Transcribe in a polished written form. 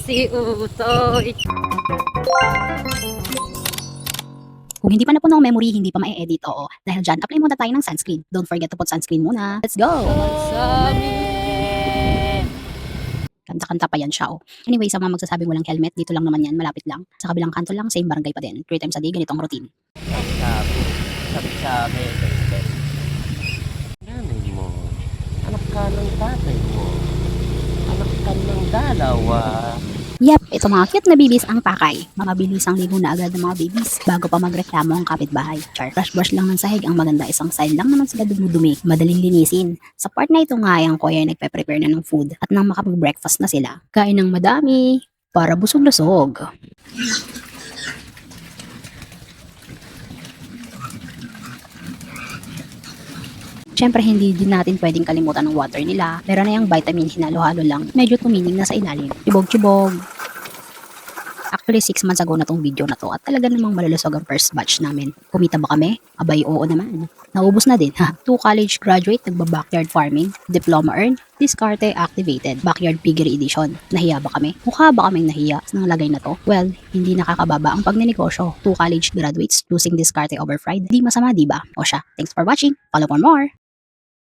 Si Utoy. Kung hindi pa napuno ang memory, hindi pa ma-edit, oo. Dahil dyan, apply muna tayo ng sunscreen. Don't forget to put sunscreen muna. Let's go! Sa amin. Kanta-kanta pa yan siya, oh. Anyway, sa mga magsasabing walang helmet, dito lang naman yan, malapit lang. Sa kabilang kanto lang, same barangay pa din. 3 times a day, ganitong routine. Sabi, nanay mo, anak ka ng tatay mo, anak ka ng dalawa. Yep, ito mga cute na babies ang pakay. Mabilis ang ligo na agad ng mga babies bago pa magreklamo ang kapitbahay. Char, brush lang ng sahig ang maganda, isang side lang naman sila dumudumi. Madaling linisin. Sa part na ito nga ang kuya nagpe-prepare na ng food at nang makapag-breakfast na sila. Kain ng madami para busog-lusog. Siyempre, hindi din natin pwedeng kalimutan ng water nila. Meron na yung vitamin, hinalo-halo lang. Medyo tumining na sa ilalim. Chibog-chibog. Actually, 6 months ago na tong video na to at talaga namang malalusog ang first batch namin. Kumita ba kami? Abay, oo naman. Naubos na din, ha? 2 college graduate, nagba-backyard farming, diploma earned, diskarte activated, backyard piggery edition. Nahiya ba kami? Mukha ba kaming nahiya sa lagay na to? Well, hindi nakakababa ang pagnenegosyo. 2 college graduates losing diskarte over fried. Di masama, di ba? O siya, thanks for watching. Follow for more.